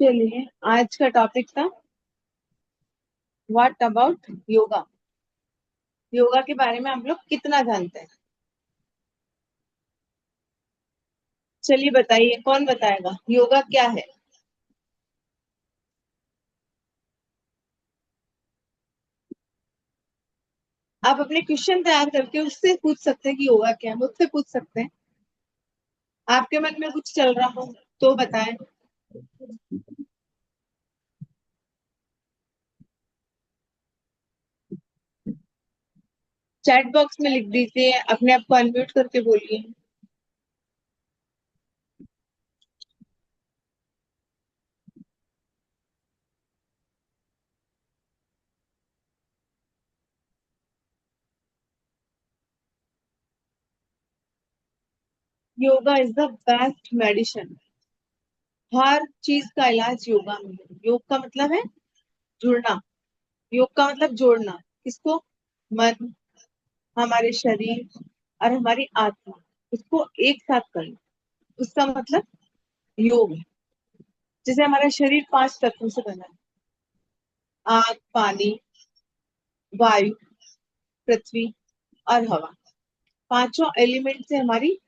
चलिए, आज का टॉपिक था व्हाट अबाउट योगा। योगा के बारे में हम लोग कितना जानते हैं? चलिए बताइए, कौन बताएगा योगा क्या है? आप अपने क्वेश्चन तैयार करके उससे पूछ सकते हैं कि योगा क्या है, मुझसे पूछ सकते हैं। आपके मन में कुछ चल रहा हो तो बताएं। चैट बॉक्स में लिख दीजिए, अपने आप को अनम्यूट करके बोलिए। Yoga is the best medicine. हर चीज का इलाज योगा में है। योग का मतलब है जुड़ना। योग का मतलब जोड़ना। किसको? मन, हमारे शरीर और हमारी आत्मा, उसको एक साथ करना, उसका मतलब योग है। जैसे हमारा शरीर 5 तत्वों से बना है। आग, पानी, वायु, पृथ्वी और हवा। पांचों एलिमेंट से हमारी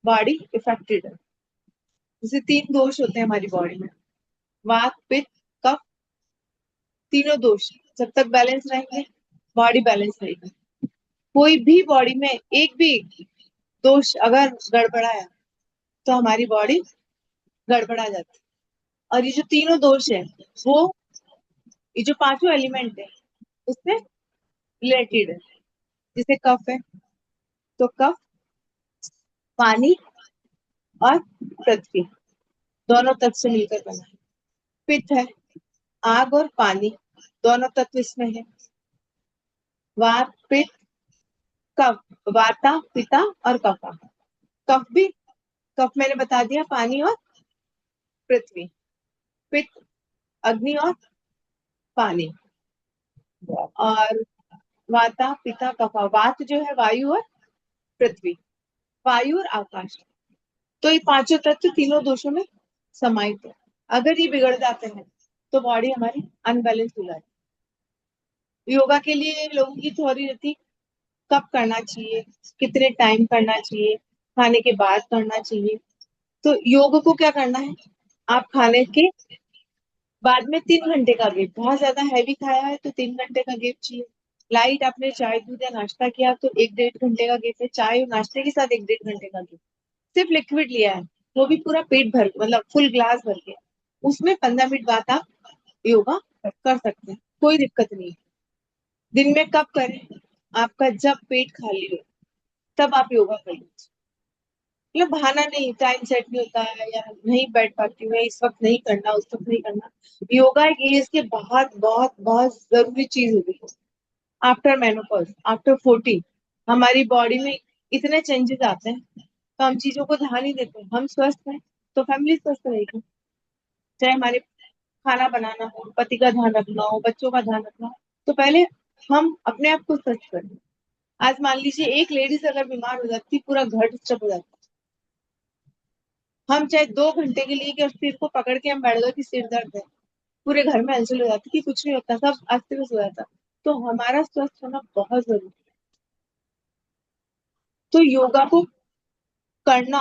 बॉडी इफेक्टेड है। जैसे 3 दोष होते हैं हमारी बॉडी में, वात, पित्त, कफ। तीनों दोष जब तक बैलेंस रहेंगे, बॉडी बैलेंस रहेगी। कोई भी बॉडी में एक भी दोष अगर गड़बड़ाया तो हमारी बॉडी गड़बड़ा जाती है। और ये जो तीनों दोष है, वो ये जो पांचों एलिमेंट है उससे रिलेटेड है। जैसे कफ है तो कफ पानी और पृथ्वी दोनों तत्व से मिलकर बना है। पित्त है, आग और पानी दोनों तत्व इसमें है। वात, पित्त, कफ, वाता, पिता और कफा। कफ भी, कफ मैंने बता दिया, पानी और पृथ्वी। पित्त अग्नि और पानी। और वाता, पिता, कफा। वात जो है वायु और पृथ्वी, वायु और आकाश। तो ये पांचों तत्व तीनों दोषों में समाहित है। अगर ये बिगड़ जाते हैं तो बॉडी हमारी अनबैलेंस हो जाती है। योगा के लिए लोगों की थ्योरी रहती, कब करना चाहिए, कितने टाइम करना चाहिए, खाने के बाद करना चाहिए। तो योग को क्या करना है, आप खाने के बाद में 3 घंटे का गैप, बहुत ज्यादा हैवी खाया है तो 3 घंटे का गैप चाहिए। लाइट आपने चाय दूध या नाश्ता किया तो 1 डेढ़ घंटे का गैप है। चाय और नाश्ते के साथ 1 डेढ़ घंटे का गैप। सिर्फ लिक्विड लिया है, वो भी पूरा पेट भर, मतलब फुल ग्लास भर के, उसमें 15 मिनट बाद आप योगा कर सकते हैं, कोई दिक्कत नहीं है। दिन में कब करें? आपका जब पेट खाली हो तब आप योगा कर लीजिए। मतलब बहाना नहीं, टाइम सेट नहीं होता है या नहीं बैठ पाती हूँ, इस वक्त नहीं करना, उस वक्त नहीं करना। योगा एक एज के बहुत बहुत बहुत जरूरी चीज हो गई है। आफ्टर मेनोपॉज, आफ्टर 40 हमारी बॉडी में इतने चेंजेस आते हैं तो हम चीजों को ध्यान ही देते हैं। हम स्वस्थ हैं तो फैमिली स्वस्थ रहेगी। चाहे हमारे खाना बनाना हो, पति का ध्यान रखना हो, बच्चों का ध्यान रखना हो, तो पहले हम अपने आप को स्वस्थ करें। आज मान लीजिए एक लेडीज अगर बीमार हो जाती, पूरा घर डिस्टर्ब हो जाता। हम चाहे 2 घंटे के लिए कि सिर को पकड़ के हम बैठ गए कि सिर दर्द है, पूरे घर में हलचल हो जाती कि कुछ नहीं होता, सब अस्त व्यस्त हो जाता। तो हमारा स्वस्थ होना बहुत जरूरी है। तो योगा को करना,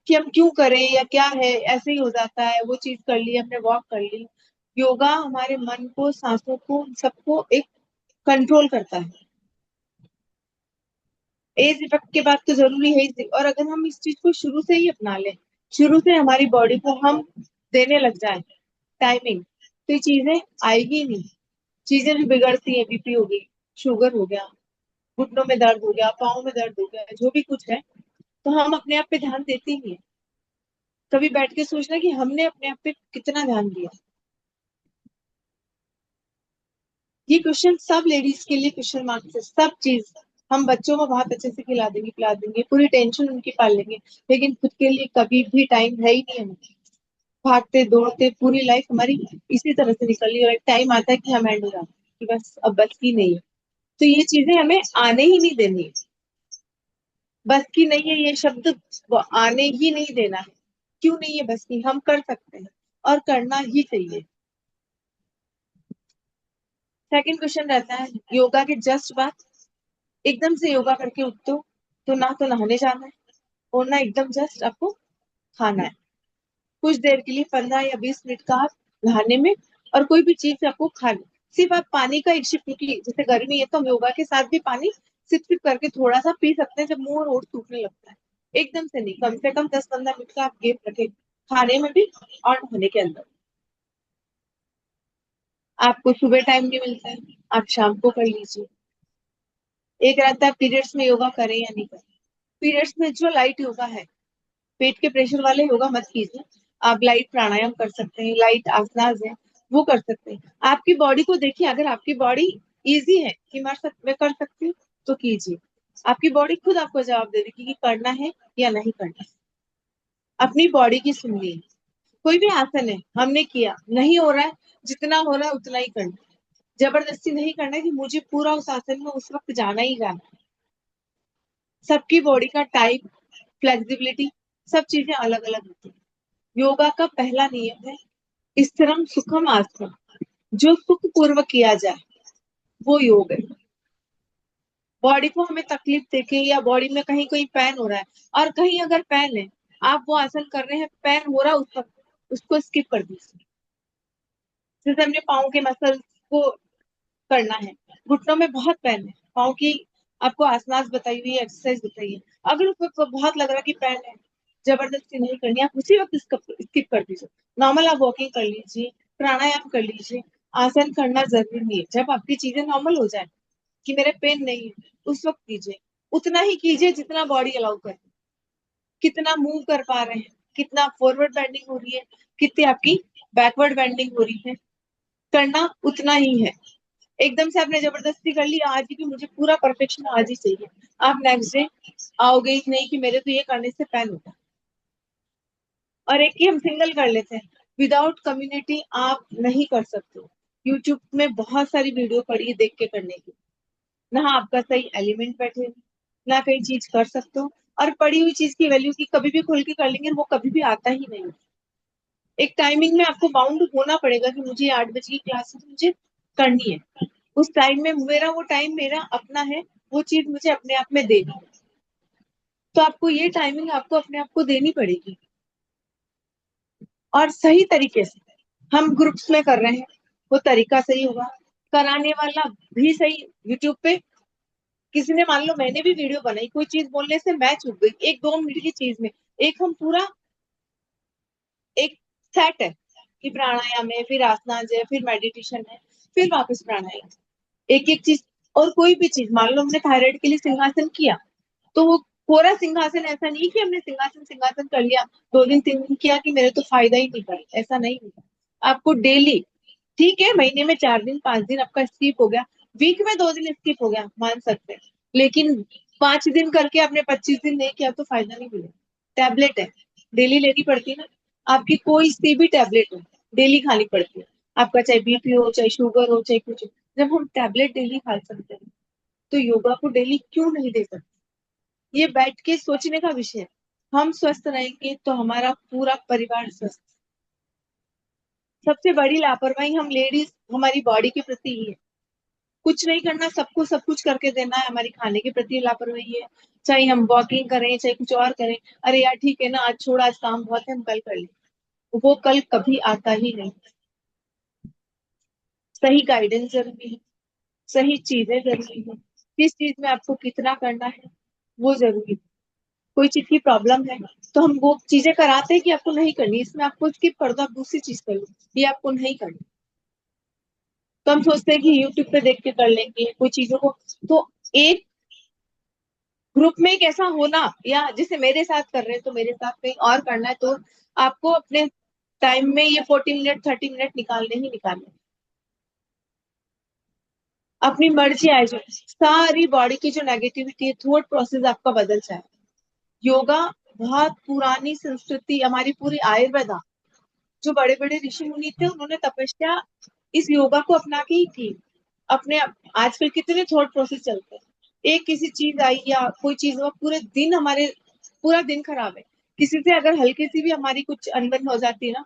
कि हम क्यों करें या क्या है, ऐसे ही हो जाता है, वो चीज कर ली, हमने वॉक कर ली। योगा हमारे मन को, सांसों को, सबको एक कंट्रोल करता है। एज इफेक्ट के बाद तो जरूरी है ही। और अगर हम इस चीज को शुरू से ही अपना लें, शुरू से हमारी बॉडी को हम देने लग जाए टाइमिंग, तो ये चीजें आएगी नहीं। चीजें भी बिगड़ती है, बीपी हो गई, शुगर हो गया, घुटनों में दर्द हो गया, पाँव में दर्द हो गया, जो भी कुछ है, तो हम अपने आप पे ध्यान देते ही हैं। कभी बैठ के सोचना कि हमने अपने आप पे कितना ध्यान दिया। ये क्वेश्चन सब लेडीज के लिए क्वेश्चन मार्क्स है, सब चीज। हम बच्चों को बहुत अच्छे से खिला देंगे, पिला देंगे, पूरी टेंशन उनकी पाल लेंगे, लेकिन खुद के लिए कभी भी टाइम है ही नहीं हमें। भागते दौड़ते पूरी लाइफ हमारी इसी तरह से निकल रही है, और एक टाइम आता है कि हम एंड हो जाते हैं कि बस अब बस की नहीं है। तो ये चीजें हमें आने ही नहीं देनी है। बस की नहीं है ये शब्द, वो आने ही नहीं देना है। क्यों नहीं है बस की, हम कर सकते हैं और करना ही चाहिए। सेकंड क्वेश्चन रहता है योगा के जस्ट बाद एकदम से योगा करके उठते हो तो ना तो नहाने जाना है और ना एकदम जस्ट आपको खाना है। कुछ देर के लिए 15 या 20 मिनट का आप नहाने में और कोई भी चीज आपको खानी, सिर्फ आप पानी का एक सिप, क्योंकि जैसे गर्मी है तो हम योगा के साथ भी पानी सिप सिप करके थोड़ा सा पी सकते हैं जब मुंह और होंठ सूखने लगता है। एकदम से नहीं, कम से कम 10-15 मिनट का आप गैप रखें खाने में भी और नहाने के अंदर। आपको सुबह टाइम नहीं मिलता है, आप शाम को कर लीजिए। एक रहता है पीरियड्स में योगा करें या नहीं करें। पीरियड्स में जो लाइट योगा है, पेट के प्रेशर वाले योगा मत कीजिए। आप लाइट प्राणायाम कर सकते हैं, लाइट आसनास है वो कर सकते हैं। आपकी बॉडी को देखिए, अगर आपकी बॉडी इजी है कि मैं कर सकती हूँ तो कीजिए। आपकी बॉडी खुद आपको जवाब दे देगी कि करना है या नहीं करना। अपनी बॉडी की सुनिए। कोई भी आसन है हमने किया नहीं हो रहा है, जितना हो रहा है उतना ही करना है। जबरदस्ती नहीं करना है कि मुझे पूरा उस आसन में उस वक्त जाना ही जाना है। सबकी बॉडी का टाइप, फ्लेक्सिबिलिटी, सब चीजें अलग अलग होती है। योगा का पहला नियम है स्थिरम सुखम आसन। जो सुख पूर्वक किया जाए वो योग है। बॉडी को हमें तकलीफ देके या बॉडी में कहीं कहीं पेन हो रहा है और कहीं अगर पेन है, आप वो आसन कर रहे हैं, पेन हो रहा है उस वक्त, उसको स्किप कर दीजिए। जैसे हमने पाँव के मसल को करना है, घुटनों में बहुत पेन है, पाँव की आपको आसनास बताई हुई है, एक्सरसाइज बताई है। अगर उस वक्त बहुत लग रहा है कि पेन है, जबरदस्ती नहीं करनी, आप उसी वक्त स्किप कर दीजिए। नॉर्मल आप वॉकिंग कर लीजिए, प्राणायाम कर लीजिए। आसन करना जरूरी नहीं है। जब आपकी चीजें नॉर्मल हो जाए कि मेरे पेन नहीं है, उस वक्त कीजिए। उतना ही कीजिए जितना बॉडी अलाउ करे। कितना मूव कर पा रहे हैं, कितना फॉरवर्ड बेंडिंग हो रही है, कितनी आपकी बैकवर्ड बेंडिंग हो रही है, करना उतना ही है। एकदम से आपने जबरदस्ती कर लिया आज ही कि मुझे पूरा परफेक्शन आज ही चाहिए, आप नेक्स्ट डे आओगे ही नहीं कि मेरे तो ये करने से पैन होता। और एक ही हम सिंगल कर लेते हैं, विदाउट कम्युनिटी आप नहीं कर सकते। यूट्यूब में बहुत सारी वीडियो पड़ी है देख के करने की, ना आपका सही एलिमेंट बैठे, ना कहीं चीज कर सकते हो। और पड़ी हुई चीज की वैल्यू की कभी भी खुल के कर लेंगे वो कभी भी आता ही नहीं। एक टाइमिंग में आपको बाउंड होना पड़ेगा कि मुझे 8 बजे की क्लास है तो मुझे करनी है। उस टाइम में मेरा वो टाइम मेरा अपना है, वो चीज मुझे अपने आप में देनी है। तो आपको ये टाइमिंग आपको अपने आप को देनी पड़ेगी और सही तरीके से। हम ग्रुप्स में कर रहे हैं, वो तरीका सही होगा, कराने वाला भी सही। यूट्यूब पे किसी ने, मान लो मैंने भी वीडियो बनाई, कोई चीज बोलने से मैं चुप गई 1-2 मिनट की चीज में, एक हम पूरा एक सेट है कि प्राणायाम है, फिर आसनास है, फिर मेडिटेशन है, फिर वापस प्राणायाम, एक एक चीज। और कोई भी चीज, मान लो हमने थायराइड के लिए सिंहासन किया, तो वो पूरा सिंहासन ऐसा नहीं कि हमने सिंहासन सिंहासन कर लिया, 2 दिन 3 दिन किया कि मेरे तो फायदा ही नहीं पड़ा, ऐसा नहीं होता। आपको डेली, ठीक है महीने में 4 दिन 5 दिन आपका स्किप हो गया, वीक में 2 दिन स्किप हो गया, मान सकते हैं। लेकिन 5 दिन करके आपने 25 दिन नहीं किया तो फायदा नहीं मिलेगा। टैबलेट है, डेली लेनी पड़ती है ना। आपकी कोई सी भी टैबलेट हो, डेली खानी पड़ती है। आपका चाहे बीपी हो, चाहे शुगर हो, चाहे कुछ हो, जब हम टैबलेट डेली खा सकते हैं तो योगा को डेली क्यों नहीं दे सकते। ये बैठ के सोचने का विषय है। हम स्वस्थ रहेंगे तो हमारा पूरा परिवार स्वस्थ। सबसे बड़ी लापरवाही हम लेडीज हमारी बॉडी के प्रति ही है। कुछ नहीं करना, सबको सब कुछ करके देना है, हमारी खाने के प्रति लापरवाही है। चाहे हम वॉकिंग करें चाहे कुछ और करें, अरे यार ठीक है ना, आज छोड़, आज काम बहुत है, हम कल कर लें। वो कल कभी आता ही नहीं। सही गाइडेंस जरूरी है, सही चीजें जरूरी है, किस चीज में आपको कितना करना है वो जरूरी है। कोई चीज की प्रॉब्लम है तो हम वो चीजें कराते हैं कि आपको नहीं करनी, इसमें आपको स्किप कर दो, आप दूसरी चीज कर लो, ये आपको नहीं करनी। तो हम सोचते हैं कि यूट्यूब पे देख के कर लेंगे कोई चीजों को। तो एक ग्रुप में एक ऐसा होना, या जैसे मेरे साथ कर रहे हैं तो मेरे साथ कहीं और करना है, तो आपको अपने टाइम में ये 40 मिनट 30 मिनट निकालने ही निकालने। अपनी मर्जी आए जो सारी बॉडी की जो नेगेटिविटी है, थॉट प्रोसेस आपका बदल जाए। योगा बहुत पुरानी संस्कृति, हमारी पूरी आयुर्वेदा, जो बड़े बड़े ऋषि मुनि थे उन्होंने तपस्या इस योगा को अपना के ही की। अपने आजकल कितने थॉट प्रोसेस चलते हैं, एक किसी चीज आई या कोई चीज हुआ, पूरे दिन हमारे, पूरा दिन खराब है, किसी से अगर हल्की सी भी हमारी कुछ अनबन हो जाती है ना,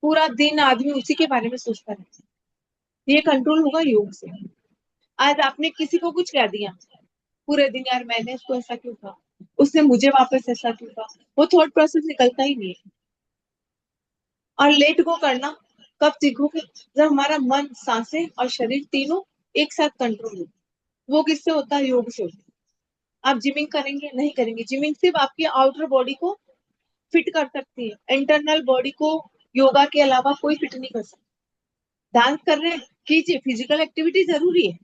पूरा दिन आदमी उसी के बारे में सोचता रहता है। ये कंट्रोल होगा योग से। आज आपने किसी को कुछ कह दिया, पूरे दिन यार मैंने उसको ऐसा क्यों कहा, उसने मुझे वापस ऐसा क्यों कहा, वो थॉट प्रोसेस निकलता ही नहीं है। और लेट गो करना कब सीखोगे? जब हमारा मन, सांसें और शरीर तीनों एक साथ कंट्रोल हो। वो किससे होता है? योग से होता है। आप जिमिंग करेंगे? नहीं करेंगे। जिमिंग सिर्फ आपकी आउटर बॉडी को फिट कर सकती है, इंटरनल बॉडी को योगा के अलावा कोई फिट नहीं कर सकता। डांस कर रहे हैं, कीजिए, फिजिकल एक्टिविटी जरूरी है,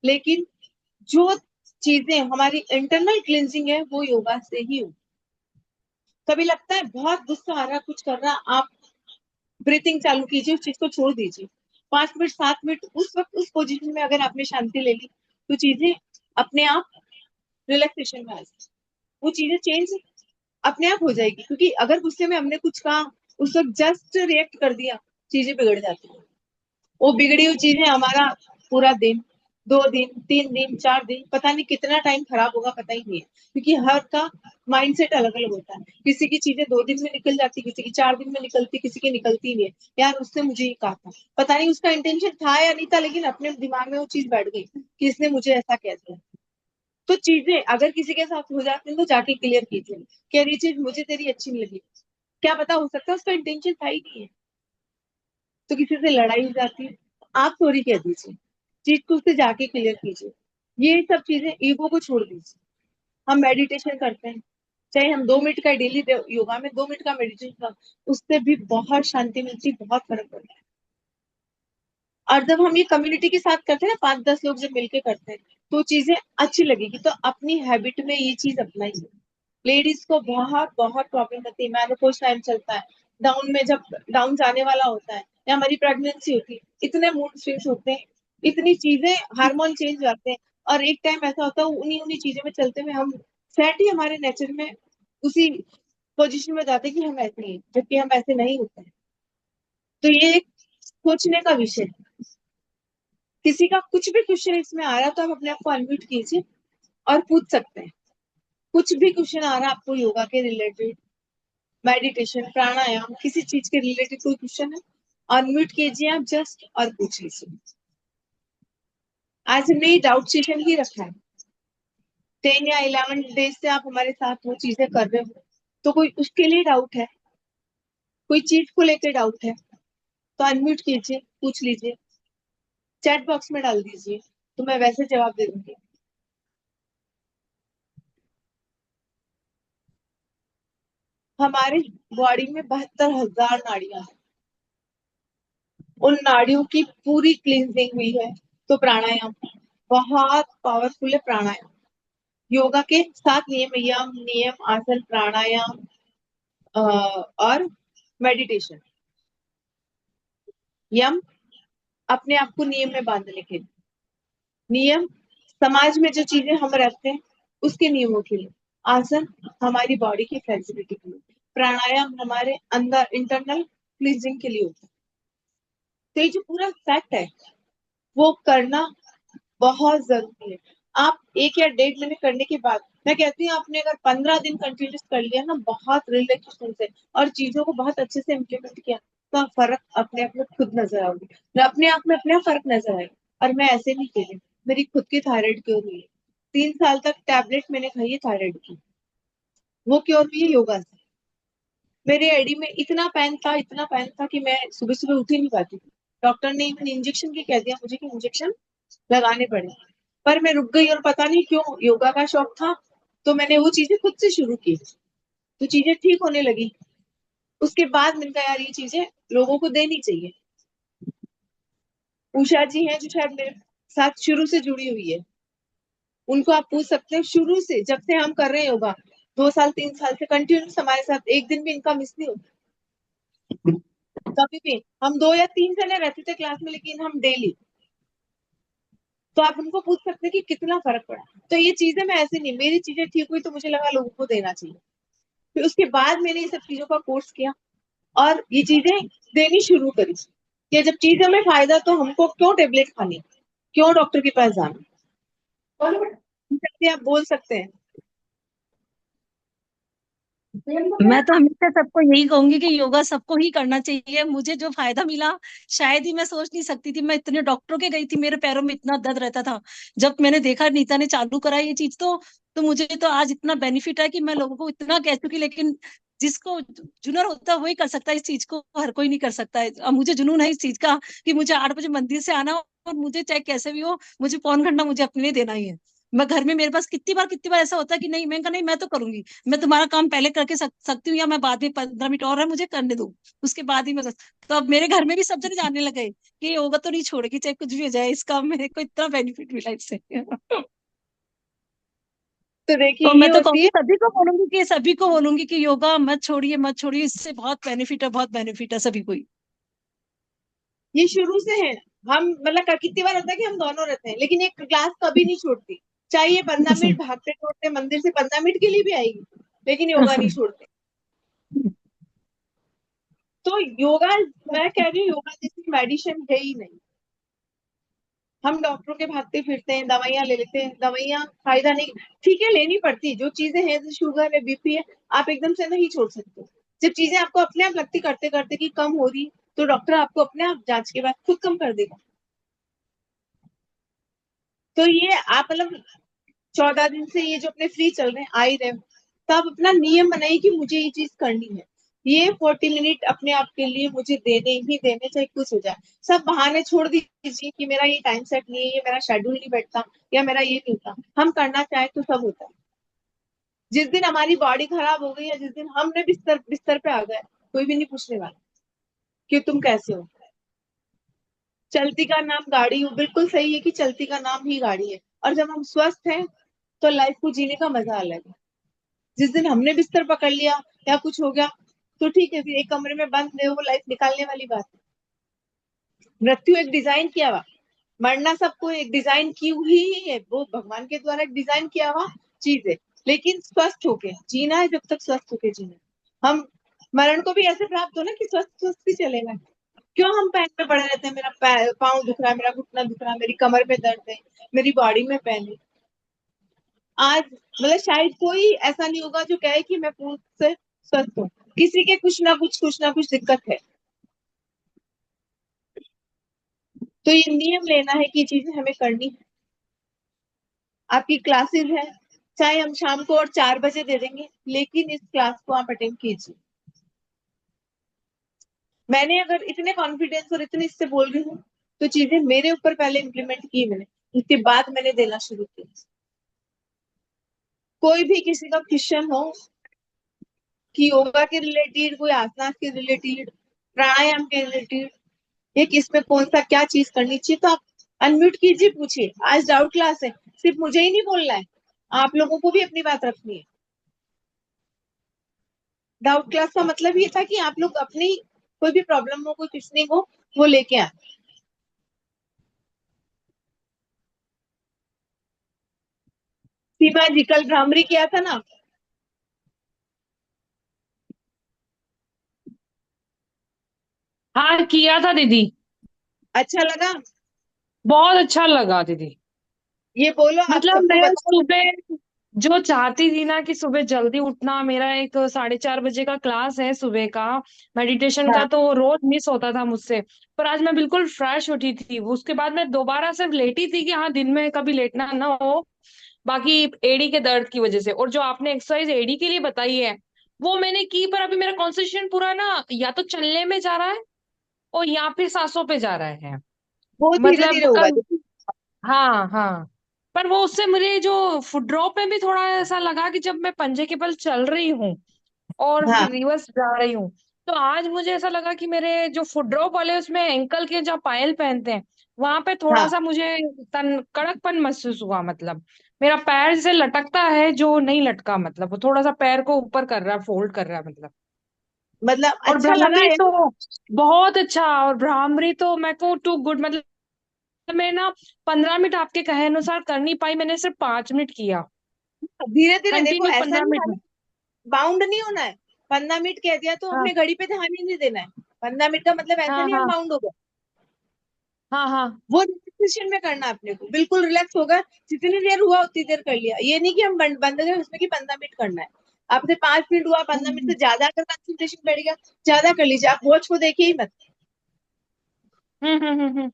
लेकिन जो चीजें हमारी इंटरनल क्लिनजिंग है वो योगा से ही हो। कभी लगता है बहुत गुस्सा आ रहा, कुछ कर रहा, आप ब्रीथिंग चालू कीजिए, उस चीज को छोड़ दीजिए। 5 मिनट 7 मिनट उस वक्त उस पोजीशन में अगर आपने शांति ले ली, तो चीजें अपने आप रिलैक्सेशन में आ जाए, वो चीजें चेंज अपने आप हो जाएगी। क्योंकि अगर गुस्से में हमने कुछ कहा, उस वक्त जस्ट रिएक्ट कर दिया, चीजें बिगड़ जाती है। वो बिगड़ी हुई चीजें हमारा पूरा दिन, 2 दिन 3 दिन 4 दिन, पता नहीं कितना टाइम खराब होगा, पता ही नहीं है। क्योंकि हर का माइंडसेट अलग अलग होता है। किसी की चीजें 2 दिन में निकल जाती, किसी की 4 दिन में निकलती, किसी की निकलती नहीं है। यार उसने मुझे ये कहा था, पता नहीं उसका इंटेंशन था या नहीं था, लेकिन अपने दिमाग में वो चीज बैठ गई कि इसने मुझे ऐसा कह दिया। तो चीजें अगर किसी के साथ हो जाती है तो जाके क्लियर कीजिए कि यार ये चीज मुझे तेरी अच्छी नहीं लगी। क्या पता, हो सकता है उसका इंटेंशन था ही नहीं है। तो किसी से लड़ाई हो जाती है, आप सॉरी कह दीजिए, चीज को उससे जाके क्लियर कीजिए। ये सब चीजें ईगो को छोड़ दीजिए। हम मेडिटेशन करते हैं, चाहे हम 2 मिनट का डेली योगा में 2 मिनट का मेडिटेशन का, उससे भी बहुत शांति मिलती है, बहुत फर्क पड़ता है। और जब हम ये कम्युनिटी के साथ करते हैं ना, 5-10 लोग जब मिलके करते हैं, तो चीजें अच्छी लगेगी। तो अपनी हैबिट में ये चीज अपनाइए। लेडीज को बहुत बहुत प्रॉब्लम होती है, मेनोपॉज टाइम चलता है, डाउन में जब डाउन जाने वाला होता है, या हमारी प्रेगनेंसी होती है, इतने मूड स्विंग्स होते हैं, इतनी चीजें, हार्मोन चेंज जाते हैं। और एक टाइम ऐसा होता है, उन्हीं उन्हीं चीजों में चलते हुए हम सेट ही हमारे नेचर में उसी पोजिशन में जाते हैं कि हम ऐसे हैं, जबकि हम ऐसे नहीं होते हैं। तो ये एक सोचने का विषय है। किसी का कुछ भी क्वेश्चन इसमें आ रहा है तो आप अपने आप को अनम्यूट कीजिए और पूछ सकते हैं। कुछ भी क्वेश्चन आ रहा है आपको योगा के रिलेटेड, मेडिटेशन, प्राणायाम, किसी चीज के रिलेटेड कोई क्वेश्चन है, अनम्यूट कीजिए आप जस्ट और पूछ लीजिए। आज हमने ये डाउट सेशन ही रखा है। 10 या 11 डेज से आप हमारे साथ वो चीजें कर रहे हो, तो कोई उसके लिए डाउट है, कोई चीज को लेकर डाउट है, तो अनम्यूट कीजिए, पूछ लीजिए, चैट बॉक्स में डाल दीजिए, तो मैं वैसे जवाब दे दूंगी। हमारी बॉडी में 72,000 नाड़ियां हैं। उन नाड़ियों की पूरी क्लींजिंग हुई है। तो प्राणायाम बहुत पावरफुल है। प्राणायाम योगा के 7 नियम, यम नियम, आसन, प्राणायाम और मेडिटेशन। यम अपने आप को नियम में बांधने के लिए, नियम समाज में जो चीजें हम रखते हैं उसके नियमों के लिए, आसन हमारी बॉडी की फ्लेक्सिबिलिटी के लिए, प्राणायाम हमारे अंदर इंटरनल क्लींजिंग के लिए होता है। तो ये जो पूरा सेट है वो करना बहुत जरूरी है। आप 1 या 1.5 महीने करने के बाद, मैं कहती हूँ आपने अगर 15 दिन कंटिन्यूस कर लिया ना, बहुत रिलैक्सेशन से, और चीजों को बहुत अच्छे से इम्प्लीमेंट किया, तो आप फर्क अपने आप में खुद नजर आओगे, अपने आप में अपने आप फर्क नजर आएगा। और मैं ऐसे नहीं कह रही, मेरी खुद की थायराइड क्योर हुई है, 3 साल तक टैबलेट मैंने खाई है थायराइड की, वो क्योर हुई है योगा से। मेरे एडी में इतना पेन था, इतना पेन था कि मैं सुबह सुबह उठ ही नहीं पाती थी। डॉक्टर ने इवन इंजेक्शन की कह दिया मुझे कि इंजेक्शन लगाने पड़े, पर मैं रुक गई, और पता नहीं क्यों योगा का शौक था, तो मैंने वो चीजें खुद से शुरू की, तो चीजें ठीक होने लगी। उसके बाद मैंने कहा यार ये चीजें लोगों को देनी चाहिए। उषा जी हैं जो शायद मेरे साथ शुरू से जुड़ी हुई है, उनको आप पूछ सकते हैं, शुरू से जब से हम कर रहे हैं योगा, 2 साल 3 साल से कंटिन्यूस हमारे साथ, एक दिन भी इनका मिस नहीं होता कभी भी। हम 2 या 3 जने रहते थे क्लास में, लेकिन हम डेली, तो आप उनको पूछ सकते हैं कि कितना फर्क पड़ा। तो ये चीजें, मैं ऐसे नहीं, मेरी चीजें ठीक हुई तो मुझे लगा लोगों को देना चाहिए। फिर उसके बाद मैंने ये सब चीजों का कोर्स किया और ये चीजें देनी शुरू करी कि जब चीजों में फायदा, तो हमको क्यों टेबलेट खानी, क्यों डॉक्टर के पास जाना। आप बोल सकते हैं। मैं तो हमेशा सबको यही कहूंगी कि योगा सबको ही करना चाहिए। मुझे जो फायदा मिला शायद ही मैं सोच नहीं सकती थी। मैं इतने डॉक्टरों के गई थी, मेरे पैरों में इतना दर्द रहता था। जब मैंने देखा नीता ने चालू करा ये चीज, तो मुझे तो आज इतना बेनिफिट है कि मैं लोगों को इतना कह चुकी। लेकिन जिसको जुनून होता है वही कर सकता है इस चीज को, हर कोई नहीं कर सकता है। अब मुझे जुनून है इस चीज का कि मुझे 8 बजे मंदिर से आना हो, और मुझे चाहे कैसे भी हो, मुझे 1 पौन घंटा मुझे अपने लिए देना ही है। मैं घर में, मेरे पास कितनी बार ऐसा होता है कि नहीं, मैं कहा नहीं, मैं तो करूंगी, मैं तुम्हारा काम पहले करके सकती हूँ, या मैं बाद में 15 मिनट और है मुझे करने दो, उसके बाद ही मैं तो अब मेरे घर में भी सब जने जानने लगे कि योगा तो नहीं छोड़ेगी चाहे कुछ भी हो जाए, इसका मेरे को इतना बेनिफिट मिला इससे। तो देखिए तो ये मैं तो होती कहूंगी, है, सभी को बोलूंगी कि योगा मत छोड़िए, मत छोड़िए, इससे बहुत बेनिफिट है सभी को ही। ये शुरू से है। हम मतलब कितनी बार होता है कि हम दोनों रहते हैं, लेकिन एक क्लास कभी नहीं छोड़ती। चाहे ये 15 मिनट भागते छोड़ते मंदिर से 15 मिनट के लिए भी आएगी, लेकिन योगा नहीं छोड़ते। तो योगा, मैं कह रही हूँ योगा जैसी मेडिसिन है ही नहीं। हम डॉक्टरों के भागते फिरते हैं, दवाइयां ले लेते हैं, दवाइयां फायदा नहीं। ठीक है, लेनी पड़ती, जो चीजें हैं जैसे शुगर है, बीपी है, आप एकदम से नहीं छोड़ सकते। जब चीजें आपको अपने आप लगती करते करते कि कम हो रही, तो डॉक्टर आपको अपने आप जांच के बाद खुद कम कर देगा। तो ये आप मतलब 14 दिन से ये जो अपने फ्री चल रहे हैं, आ ही रहे हो, तो आप अपना नियम बनाइए कि मुझे ये चीज करनी है। ये 40 मिनट अपने आप के लिए मुझे देने ही देने, चाहे कुछ हो जाए। सब बहाने छोड़ दीजिए कि मेरा ये टाइम सेट नहीं है, ये मेरा शेड्यूल नहीं बैठता, या मेरा ये नहीं होता। हम करना चाहे तो सब होता है। जिस दिन हमारी बॉडी खराब हो गई, या जिस दिन हमने बिस्तर बिस्तर पे आ गए, कोई भी नहीं पूछने वाला कि तुम कैसे हो। चलती का नाम गाड़ी हो, बिल्कुल सही है कि चलती का नाम ही गाड़ी है। और जब हम स्वस्थ हैं, तो लाइफ को जीने का मजा अलग है। जिस दिन हमने बिस्तर पकड़ लिया या कुछ हो गया, तो ठीक है, फिर एक कमरे में बंद है, वो लाइफ निकालने वाली बात है। मृत्यु एक डिजाइन किया हुआ, मरना सबको एक डिजाइन की हुई ही है, वो भगवान के द्वारा एक डिजाइन किया हुआ चीज है। लेकिन स्वस्थ होके जीना है, जब तक स्वस्थ होके जीना है। हम मरण को भी ऐसे प्राप्त हो ना कि स्वस्थ स्वस्थ ही चलेगा। क्यों हम पैन पे पड़े रहते हैं, मेरा पाँव दुख रहा है, मेरा घुटना दुख रहा है, मेरी कमर में दर्द है, मेरी बॉडी में पेन है। आज मतलब शायद कोई ऐसा नहीं होगा जो कहे कि मैं पूर्ण से स्वस्थ हूँ। किसी के कुछ ना कुछ दिक्कत है। तो ये नियम लेना है कि ये चीजें हमें करनी है। आपकी क्लासेस है, चाहे हम शाम को और 4 बजे दे देंगे, लेकिन इस क्लास को आप अटेंड कीजिए। मैंने अगर इतने कॉन्फिडेंस और इतने इससे बोल रही हूँ, तो चीजें मेरे ऊपर पहले इम्प्लीमेंट की मैंने, उसके बाद मैंने देना शुरू किया। कोई भी किसी का क्वेश्चन हो कि योगा के रिलेटेड, कोई आसना के रिलेटेड, प्राणायाम के रिलेटेड, ये किस में कौन सा क्या चीज करनी चाहिए, तो आप अनम्यूट कीजिए, पूछिए। आज डाउट क्लास है, सिर्फ मुझे ही नहीं बोलना है, आप लोगों को भी अपनी बात रखनी है। डाउट क्लास का मतलब ये था कि आप लोग अपनी कोई भी प्रॉब्लम हो, कोई कुछ नहीं हो, वो लेके आए। सीमा जी कल भ्रामरी किया था ना, हाँ किया था दीदी। अच्छा लगा? बहुत अच्छा लगा दीदी। ये बोलो, आप मतलब सबको मैं बताओ। सुबह जो चाहती थी ना कि सुबह जल्दी उठना, मेरा एक 4:30 बजे का क्लास है सुबह का मेडिटेशन का, हाँ तो वो रोज मिस होता था मुझसे। पर आज मैं बिल्कुल फ्रेश उठी थी, उसके बाद मैं दोबारा सिर्फ लेटी थी कि हाँ दिन में कभी लेटना ना हो, बाकी एड़ी के दर्द की वजह से। और जो आपने एक्सरसाइज एड़ी के लिए बताई है वो मैंने की, पर अभी मेरा कॉन्सेंट्रेशन पूरा ना या तो चलने में जा रहा है और या फिर सांसों पे जा रहा है। वो धीरे धीरे मतलब होगा, कल, देखिए। हाँ हाँ। पर वो उससे मुझे जो फुट ड्रॉप में भी थोड़ा ऐसा लगा कि जब मैं पंजे के बल चल रही हूँ और हाँ रिवर्स जा रही हूँ, तो आज मुझे ऐसा लगा कि मेरे जो फुट ड्रॉप वाले उसमें एंकल के जहाँ पायल पहनते हैं वहां पे थोड़ा हाँ, सा मुझे तन कड़कपन महसूस हुआ। मतलब मेरा पैर जैसे लटकता है जो नहीं लटका, मतलब वो थोड़ा सा पैर को ऊपर कर रहा है, फोल्ड कर रहा है मतलब। मतलब और अच्छा लगा भ्रामरी है। तो बहुत अच्छा, और भ्रामरी तो मैं को टू गुड। मतलब मैं ना 15 मिनट आपके कहे अनुसार कर नहीं पाई, मैंने सिर्फ 5 मिनट किया धीरे धीरे देखो, कंटिन्यू ऐसा 15 नहीं मिनट में। हमें बाउंड नहीं होना है। 15 मिनट कह दिया तो हाँ अपने घड़ी पे ध्यान ही नहीं देना है। 15 मिनट का मतलब ऐसा हाँ नहीं हम हाँ बाउंड हो गए। हाँ हाँ वो रिलैक्सेशन में करना है अपने को, बिल्कुल रिलैक्स होगा। जितनी देर हुआ उतनी देर कर लिया, ये नहीं कि हम बंद बंद गए उसमें कि 15 मिनट करना है। आपसे 5 मिनट हुआ, 15 मिनट से ज्यादा अगर कंसंट्रेशन बैठ गया, ज्यादा कर लीजिए, आप वॉच को देखिए ही मत। हम्म।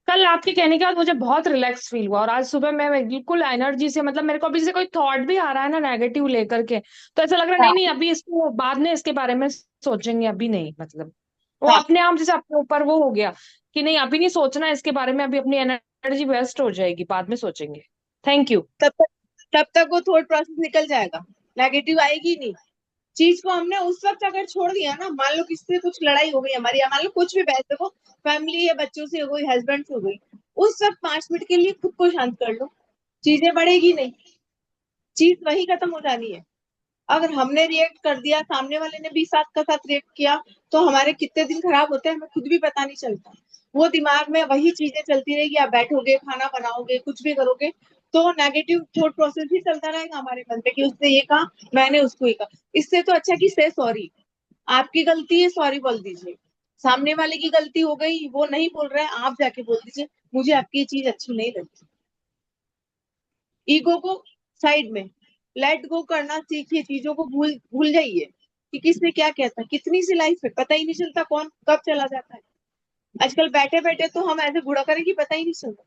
कल आपके कहने के बाद मुझे बहुत रिलैक्स फील हुआ, और आज सुबह मैं बिल्कुल एनर्जी से, मतलब मेरे को अभी से कोई थॉट भी आ रहा है ना नेगेटिव लेकर के, तो ऐसा लग रहा है नहीं हाँ नहीं अभी इसको बाद में इसके बारे में सोचेंगे, अभी नहीं, मतलब वो हाँ। अपने आप जैसे अपने ऊपर वो हो गया कि नहीं अभी नहीं सोचना इसके बारे में, अभी अपनी एनर्जी वेस्ट हो जाएगी, बाद में सोचेंगे। Thank you. तब तक तब तक वो थॉट प्रोसेस निकल जाएगा, नेगेटिव आएगी नहीं। चीज को हमने उस वक्त अगर छोड़ दिया ना, मान लो किसी से कुछ लड़ाई हो गई हमारी, या मान लो कुछ भी बहस, देखो फैमिली या बच्चों से हो गई, हस्बैंड से हो गई, उस वक्त 5 मिनट के लिए खुद को शांत कर लो, चीजें बढ़ेगी नहीं, चीज वही खत्म हो जानी है। अगर हमने रिएक्ट कर दिया, सामने वाले ने भी साथ का साथ रिएक्ट किया, तो हमारे कितने दिन खराब होते हैं हमें खुद भी पता नहीं चलता। वो दिमाग में वही चीजें चलती रहेगी, आप बैठोगे, खाना बनाओगे, कुछ भी करोगे, तो नेगेटिव थॉट प्रोसेस ही चलता रहेगा हमारे मन में कि उसने ये कहा, मैंने उसको ये कहा। इससे तो अच्छा कि से सॉरी, आपकी गलती है, सॉरी बोल दीजिए। सामने वाले की गलती हो गई, वो नहीं बोल रहा है, आप जाके बोल दीजिए, मुझे आपकी ये चीज अच्छी नहीं लगी। ईगो को साइड में, लेट गो करना सीखिए, चीजों को भूल भूल जाइए कि किसने क्या कहता, कितनी सी लाइफ है, पता ही नहीं चलता कौन कब चला जाता है। आजकल बैठे बैठे तो हम ऐसे बूढ़ा करें कि पता ही नहीं चलता।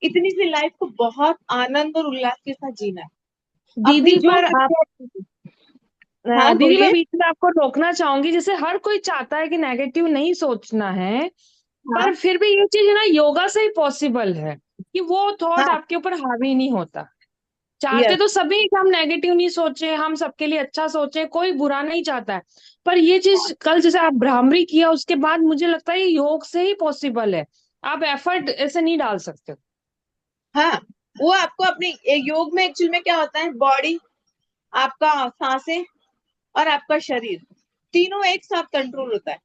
इतनी सी लाइफ को बहुत आनंद और उल्लास के साथ जीना है, अपनी दीदी जो पर आप, मर्जी है। हाँ दीदी मैं बोलिए। बीच में आपको रोकना चाहूंगी, जैसे हर कोई चाहता है कि नेगेटिव नहीं सोचना है, हाँ पर फिर भी ये चीज है ना योगा से ही पॉसिबल है कि वो थॉट हाँ। आपके ऊपर हावी नहीं होता। चाहते यस। तो सभी हैं कि हम नेगेटिव नहीं सोचे, हम सबके लिए अच्छा सोचे, कोई बुरा नहीं चाहता है, पर ये चीज कल जैसे आप भ्रामरी किया उसके बाद मुझे लगता है ये योग से ही पॉसिबल है, आप एफर्ट ऐसे नहीं डाल सकते। हाँ, वो आपको अपने योग में एक्चुअल में क्या होता है, बॉडी, आपका सांसें और आपका शरीर, तीनों एक साथ कंट्रोल होता है।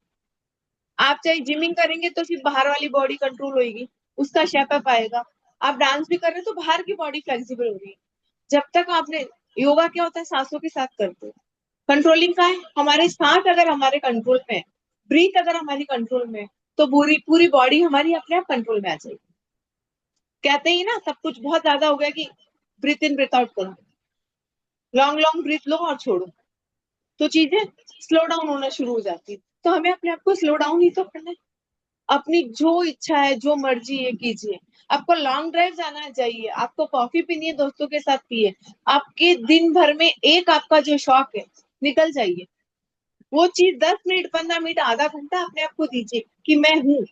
आप चाहे जिमिंग करेंगे तो सिर्फ बाहर वाली बॉडी कंट्रोल होगी, उसका शेप अप आएगा। आप डांस भी कर रहे हैं तो बाहर की बॉडी फ्लेक्सिबल होगी। जब तक आपने, योगा क्या होता है, सांसों के साथ करते हो, कंट्रोलिंग का है, हमारे सांस अगर हमारे कंट्रोल में है, ब्रीथ अगर हमारी कंट्रोल में है, तो पूरी पूरी बॉडी हमारी अपने आप कंट्रोल में आ जाएगी। कहते ही ना, सब कुछ बहुत ज्यादा हो गया कि ब्रीथ इन ब्रीथ आउट करो, लॉन्ग लॉन्ग ब्रीथ लो और छोड़ो, तो चीजें स्लो डाउन होना शुरू हो जाती है। तो हमें अपने आप को स्लो डाउन ही तो करना है। अपनी जो इच्छा है, जो मर्जी है कीजिए। आपको लॉन्ग ड्राइव जाना है जाइए, आपको कॉफी पीनी है दोस्तों के साथ पिए, आपके दिन भर में एक आपका जो शौक है, निकल जाइए। वो चीज 10 मिनट, 15 मिनट, आधा घंटा अपने आप को दीजिए कि मैं हूँ।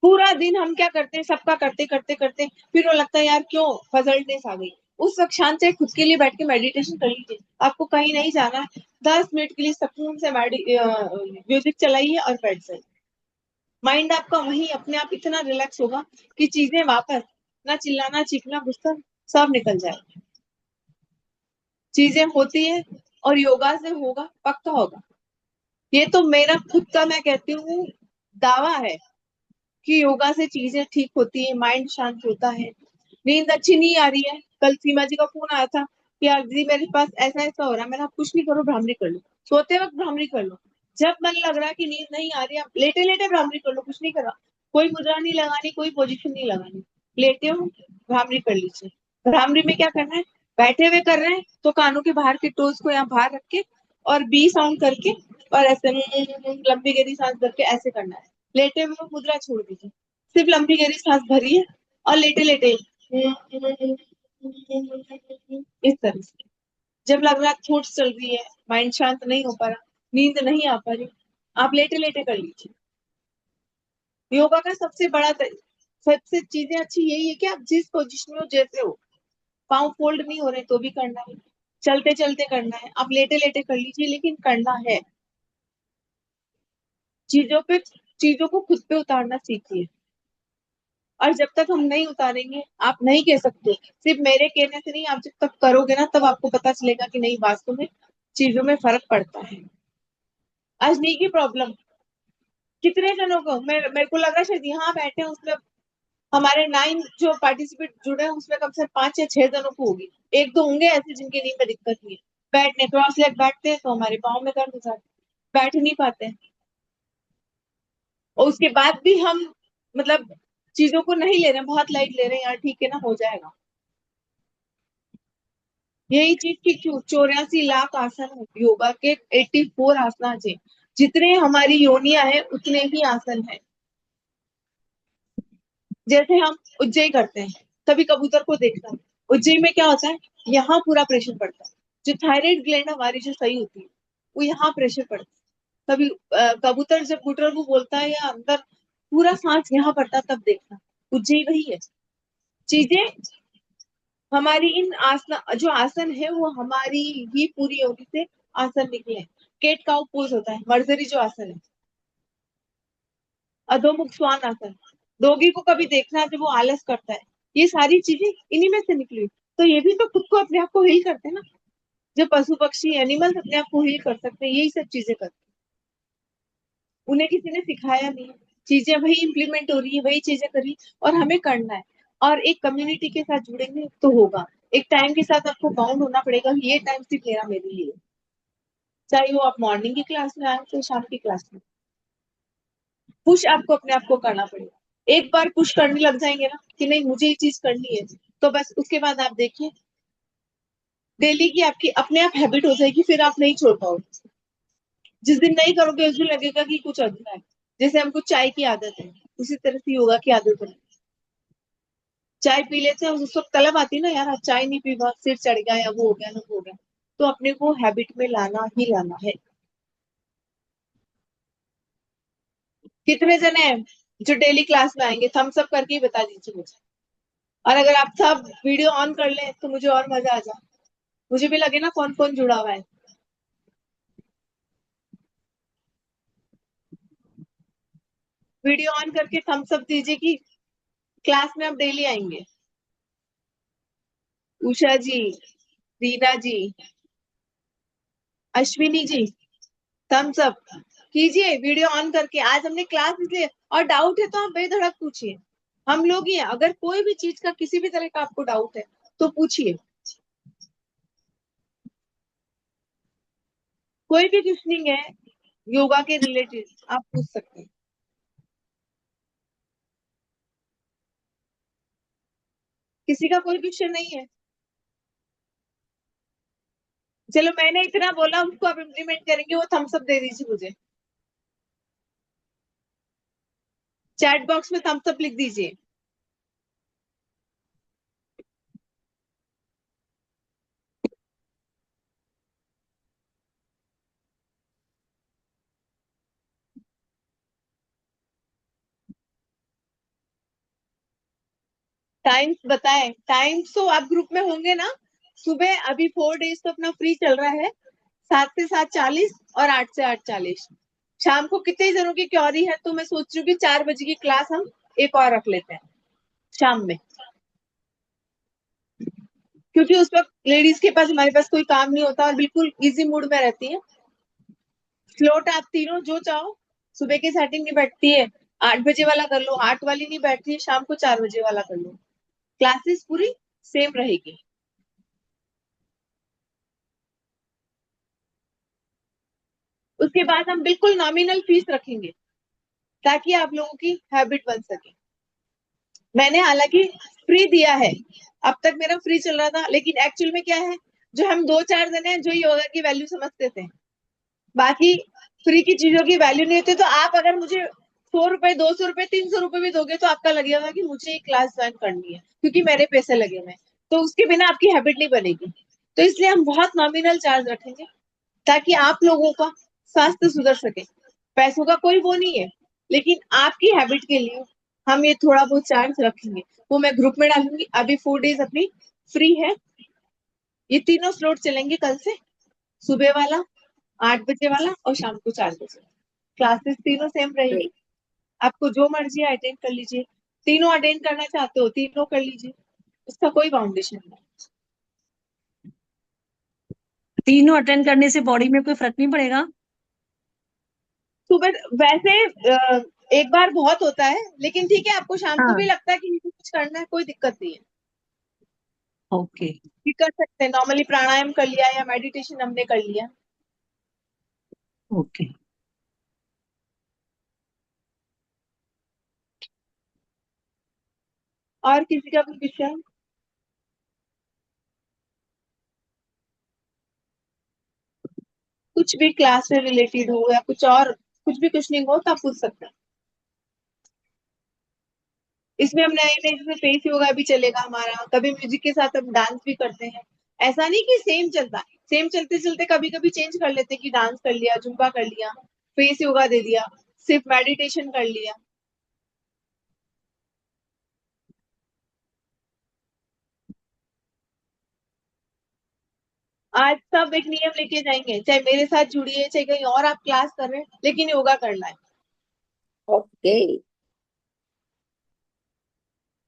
पूरा दिन हम क्या करते हैं, सबका करते करते करते फिर वो लगता है यार क्यों फजलनेस आ गई। उस वक्त शांत से खुद के लिए बैठ के मेडिटेशन कर लीजिए, आपको कहीं नहीं जाना है, 10 मिनट के लिए सुकून से म्यूजिक चलाइए और बैठ जाइए। माइंड आपका वहीं अपने आप इतना रिलैक्स होगा कि चीजें वापस, ना चिल्लाना, चीखना, गुस्सा, सब निकल जाएगा। चीजें होती है, और योगा से होगा, पक्का होगा। ये तो मेरा खुद का, मैं कहती हूँ, दावा है कि योगा से चीजें ठीक होती है, माइंड शांत होता है। नींद अच्छी नहीं आ रही है, कल सीमा जी का फोन आया था कि यार दीदी मेरे पास ऐसा ऐसा हो रहा है, मैंने, आप कुछ नहीं करो, भ्रामरी कर लो, सोते वक्त भ्रामरी कर लो। जब मन लग रहा है कि नींद नहीं आ रही, आप लेटे लेटे भ्रामरी कर लो, कुछ नहीं करा, कोई मुद्रा नहीं लगानी, कोई पोजीशन नहीं लगानी, लेटे हो भ्रामरी कर लीजिए। भ्रामरी में क्या करना है, बैठे हुए कर रहे हैं तो कानों के बाहर के टोज को यहाँ बाहर रख के, और बी साउंड करके, और ऐसे लंबी गहरी सांस भर के ऐसे करना है। लेटे हुए मुद्रा छोड़ दीजिए, सिर्फ लंबी गहरी सांस भरिए, और लेटे लेटे इस तरह से। जब लग रहा है थॉट्स चल रही है, माइंड शांत नहीं हो पा रहा, नींद नहीं आ पा रही, आप लेटे लेटे कर लीजिए। योगा का सबसे बड़ा सबसे चीजें अच्छी यही है कि आप जिस पोजिशन में हो, जैसे हो, पाँव फोल्ड नहीं हो रहे तो भी करना है, चलते चलते करना है, आप लेटे लेटे कर लीजिए, लेकिन करना है। चीजों पे, चीजों को खुद पे उतारना सीखिए। और जब तक हम नहीं उतारेंगे, आप नहीं कह सकते, सिर्फ मेरे कहने से नहीं, आप जब तक करोगे ना, तब आपको पता चलेगा कि नहीं, वास्तव में चीजों में फर्क पड़ता है। आज नी की प्रॉब्लम कितने जनों को, मेरे को लगा शायद यहाँ बैठे हैं उसमें, हमारे 9 जो पार्टिसिपेट जुड़े हैं उसमें कम से कम 5 या 6 जनों को होगी। एक दो होंगे ऐसे जिनकी नींद में दिक्कत नहीं है, बैठने क्रॉस लेग बैठते हैं तो हमारे पाँव में दर्द हो जाते हैं, बैठ नहीं पाते हैं। और उसके बाद भी हम, मतलब चीजों को नहीं ले रहे हैं, बहुत लाइट ले रहे हैं, यार ठीक है ना, हो जाएगा। यही चीज की क्यों 84 लाख आसन है योगा के, 84 आसना है। जितने हमारी योनियां है उतने ही आसन है। जैसे हम उज्जयी करते हैं, कभी कबूतर को देखना, उज्जयी में क्या होता है, यहाँ पूरा प्रेशर पड़ता है। जो थायराइड ग्लैंड हमारी जो सही होती है, वो यहाँ प्रेशर पड़ता है। कभी कबूतर जब गुटर को बोलता है या अंदर पूरा सांस यहाँ पड़ता है, तब देखना। उज्जयी वही है। चीजें हमारी इन आसन, जो आसन है वो हमारी ही पूरी योनि से आसन निकले हैं। केट काउ पोज होता है, मर्जरी जो आसन है, अधोमुख श्वान आसन, डोगी को कभी देखना जब वो आलस करता है, ये सारी चीजें इन्हीं में से निकली। तो ये भी तो खुद को अपने आप को हील करते हैं ना। जो पशु पक्षी एनिमल्स अपने आप को हील कर सकते हैं, यही सब चीजें करते हैं। उन्हें किसी ने सिखाया नहीं, चीजें वही इंप्लीमेंट हो रही है, वही चीजें करी, और हमें करना है। और एक कम्युनिटी के साथ जुड़ेंगे तो होगा। एक टाइम के साथ आपको बाउंड होना पड़ेगा, ये टाइम सिर्फ मेरा मेरे लिए, चाहे वो आप मॉर्निंग की क्लास में आए तो शाम की क्लास में। पुश आपको अपने आप को करना पड़ेगा। एक बार पुश करने लग जाएंगे ना कि नहीं मुझे ये चीज करनी है, तो बस उसके बाद आप देखिए डेली की आपकी अपने आप हैबिट हो जाएगी, फिर आप नहीं छोड़ पाओगे। जिस दिन नहीं करोगे उस दिन लगेगा कि कुछ अधूरा है। जैसे हमको चाय की आदत है, उसी तरह से योगा की आदत है। चाय पी लेते हैं उस वक्त तलब आती है ना, यार आज चाय नहीं पी, बहुत सिर चढ़ गया या वो हो गया ना वो हो गया। तो अपने को हैबिट में लाना ही लाना है। कितने जने हैं जो डेली क्लास में आएंगे, थम्स अप करके ही बता दीजिए मुझे। और अगर आप सब वीडियो ऑन कर लें तो मुझे और मजा आ जाए, मुझे भी लगे ना कौन कौन जुड़ा हुआ है। वीडियो ऑन करके थम्स अप दीजिए कि क्लास में आप डेली आएंगे। उषा जी, रीना जी, अश्विनी जी, थम्स अप कीजिए वीडियो ऑन करके। आज हमने क्लास इसलिए, और डाउट है तो आप बेधड़क पूछिए। हम लोग ही हैं, अगर कोई भी चीज का किसी भी तरह का आपको डाउट है तो पूछिए। कोई भी क्वेश्चनिंग है योगा के रिलेटेड आप पूछ सकते हैं। किसी का कोई क्वेश्चन नहीं है? चलो मैंने इतना बोला, उसको आप इम्प्लीमेंट करेंगे, वो थम्स अप दे दीजिए मुझे। चैट बॉक्स में थम्स अप लिख दीजिए। टाइम्स बताएं, टाइम्स तो आप ग्रुप में होंगे ना। सुबह अभी 4 डेज तो अपना फ्री चल रहा है, 7 से 7:40 और 8 से 8:40। शाम को कितने जनों की क्योरी है, तो मैं सोच रही हूँ कि 4 बजे की क्लास हम एक और रख लेते हैं शाम में। क्योंकि उस वक्त लेडीज के पास, हमारे पास कोई काम नहीं होता और बिल्कुल इजी मूड में रहती है। स्लॉट आप तीनों जो चाहो, सुबह की सेटिंग नहीं बैठती है 8 बजे वाला कर लो, 8 वाली नहीं बैठती है शाम को 4 बजे वाला कर लो। क्लासेस पूरी सेम रहेगी। उसके बाद हम बिल्कुल नॉमिनल फीस रखेंगे ताकि आप लोगों की हैबिट बन सके। मैंने हालांकि फ्री दिया है, अब तक मेरा फ्री चल रहा था, लेकिन एक्चुअल में क्या है, जो हम 2-4 जने हैं जो योगा की वैल्यू समझते थे, बाकी फ्री की चीजों की वैल्यू नहीं होती। तो आप अगर मुझे 100 रुपए, 200 रुपए, 300 रुपए भी दोगे तो आपका लगेगा कि मुझे एक क्लास ज्वाइन करनी है क्योंकि मेरे पैसे लगे हुए हैं। तो उसके बिना आपकी हैबिट नहीं बनेगी। तो इसलिए हम बहुत नॉमिनल चार्ज रखेंगे ताकि आप लोगों का स्वास्थ्य सुधर सके। पैसों का कोई वो नहीं है, लेकिन आपकी हैबिट के लिए हम ये थोड़ा बहुत चार्ज रखेंगे। वो मैं ग्रुप में डालूंगी। अभी 4 डेज अपनी फ्री है। ये तीनों स्लॉट चलेंगे कल से, सुबह वाला, 8 बजे वाला और शाम को 4 बजे। क्लासेस तीनों सेम रहेगी। आपको जो मर्जी अटेंड कर लीजिए, तीनों अटेंड करना चाहते हो तीनों कर लीजिए, उसका कोई बाउंडेशन नहीं। तीनों अटेंड करने से बॉडी में कोई फर्क नहीं पड़ेगा? सुबह वैसे एक बार बहुत होता है, लेकिन ठीक है, आपको शाम को भी हाँ। लगता है कि मुझे कुछ करना है, कोई दिक्कत नहीं है। ओके। कि कर सकते हैं, नॉर्मली प्राणायाम कर लिया या मेडिटेशन हमने कर लिया। ओके। और किसी का कोई विषय? कुछ भी क्लास से रिलेटेड हो या कुछ और, कुछ भी क्वेश्चनिंग हो तो आप पूछ सकते हैं। इसमें हम नए नए, जैसे फेस योगा भी चलेगा हमारा, कभी म्यूजिक के साथ हम डांस भी करते हैं। ऐसा नहीं कि सेम चलता है, सेम चलते चलते कभी कभी चेंज कर लेते हैं कि डांस कर लिया, जुम्बा कर लिया, फेस योगा दे दिया, सिर्फ मेडिटेशन कर लिया। आज सब एक नियम लेके जाएंगे, चाहे मेरे साथ जुड़िए चाहे कहीं और आप क्लास कर रहे हैं, लेकिन योगा करना है। ओके।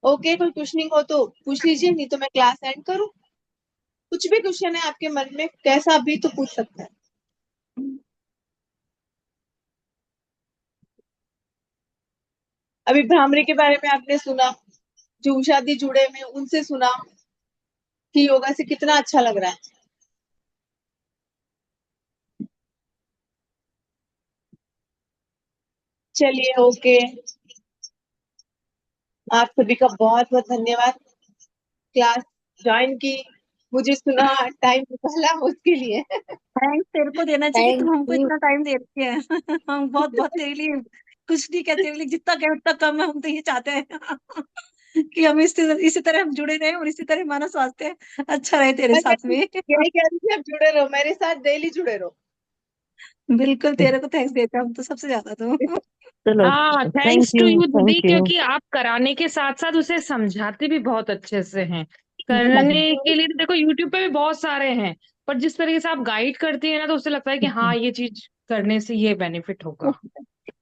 ओके, कोई क्वेश्चनिंग हो तो पूछ लीजिए, नहीं तो मैं क्लास एंड करूं। कुछ भी क्वेश्चन है आपके मन में कैसा भी तो पूछ सकते हैं। अभी भ्रामरी के बारे में आपने सुना, जो उषा दी जुड़े में उनसे सुना कि योगा से कितना अच्छा लग रहा है। चलिए ओके, आप सभी का बहुत बहुत धन्यवाद, क्लास ज्वाइन की, मुझे सुना, टाइम निकाला उसके लिए। थैंक्स तेरे को देना चाहिए कि थैंक तू हमको यू। इतना टाइम दे रही है। हम बहुत बहुत तेरे लिए कुछ नहीं कहते, लेकिन जितना कहे उतना कम है। हम तो ये चाहते हैं कि हम इसी तरह हम जुड़े रहें और इसी तरह हमारा स्वास्थ्य अच्छा रहे तेरे मैं साथ में। यही कह रही थी, आप जुड़े रहो मेरे साथ, डेली जुड़े रहो। बिल्कुल तेरे को थैंक्स देते हैं हम तो सबसे ज्यादा तो। चलो, हाँ, thank thanks to you, you दीदी, थैंक यू। क्योंकि आप कराने के साथ साथ उसे समझाते भी बहुत अच्छे से हैं। करने के लिए तो देखो यूट्यूब पे भी बहुत सारे हैं, पर जिस तरीके से आप गाइड करती है ना, तो उससे लगता है कि हाँ, ये चीज करने से ये बेनिफिट होगा।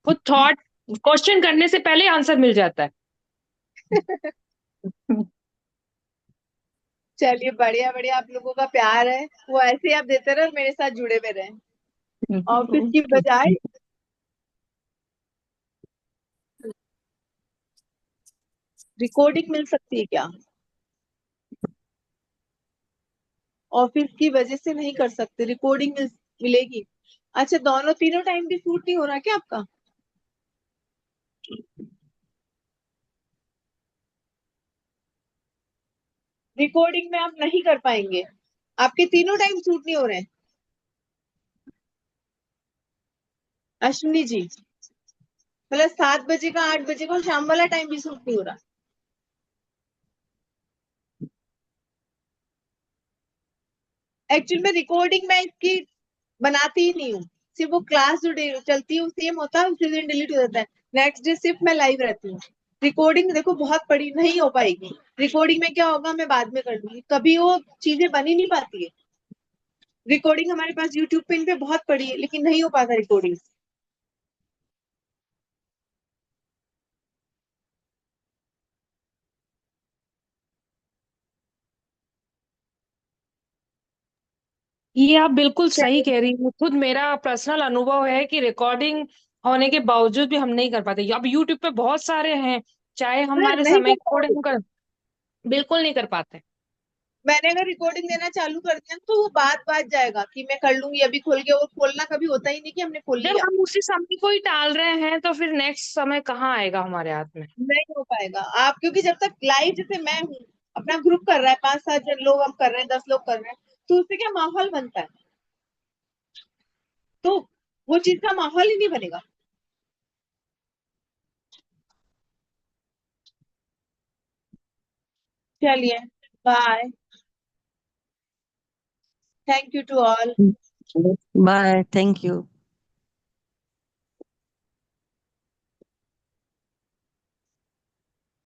वो थॉट क्वेश्चन करने से पहले आंसर मिल जाता है। चलिए बढ़िया बढ़िया, आप लोगों का प्यार है वो ऐसे ही आप देते रहे और मेरे साथ जुड़े हुए रहे, ऑफिस की बजाय। रिकॉर्डिंग मिल सकती है क्या? ऑफिस की वजह से नहीं कर सकते, रिकॉर्डिंग मिलेगी। अच्छा, दोनों तीनों टाइम भी शूट नहीं हो रहा क्या आपका? रिकॉर्डिंग में आप नहीं कर पाएंगे, आपके तीनों टाइम शूट नहीं हो रहे हैं। अश्विनी जी, मतलब 7 बजे का 8 बजे का शाम वाला टाइम भी शूट नहीं हो रहा। एक्चुअली में रिकॉर्डिंग मैं इसकी बनाती ही नहीं हूँ, सिर्फ वो क्लास जो डे चलती है वो सेम होता है, उसी दिन डिलीट हो जाता है। नेक्स्ट डे सिर्फ मैं लाइव रहती हूँ। रिकॉर्डिंग देखो बहुत बड़ी नहीं हो पाएगी, रिकॉर्डिंग में क्या होगा मैं बाद में कर दूंगी, कभी वो चीजें बनी नहीं पाती है। रिकॉर्डिंग हमारे पास यूट्यूब पे इन पे बहुत पड़ी है, लेकिन नहीं हो पाता रिकॉर्डिंग। ये आप बिल्कुल सही चलिए, कह रही हैं। खुद मेरा पर्सनल अनुभव है कि रिकॉर्डिंग होने के बावजूद भी हम नहीं कर पाते। अब यूट्यूब पे बहुत सारे हैं, चाहे अगर हमारे नहीं समय कर के पाओगे, अकॉर्डिंग हम कर, बिल्कुल नहीं कर पाते। मैंने अगर रिकॉर्डिंग देना चालू कर दिया तो वो बात बात जाएगा कि मैं कर लूंगी अभी खोल के, वो खोलना कभी होता ही नहीं कि हमने खोल जब लिया। हम उसी समय को ही टाल रहे हैं तो फिर नेक्स्ट समय कहाँ आएगा हमारे हाथ में। नहीं हो पाएगा आप, क्योंकि जब तक लाइव, जैसे मैं हूँ, अपना ग्रुप कर रहा है, 5-7 लोग हम कर रहे हैं, 10 लोग कर रहे हैं, तो उससे क्या माहौल बनता है, तो वो चीज का माहौल ही नहीं बनेगा। चलिए, bye, thank you to all. Bye, thank you.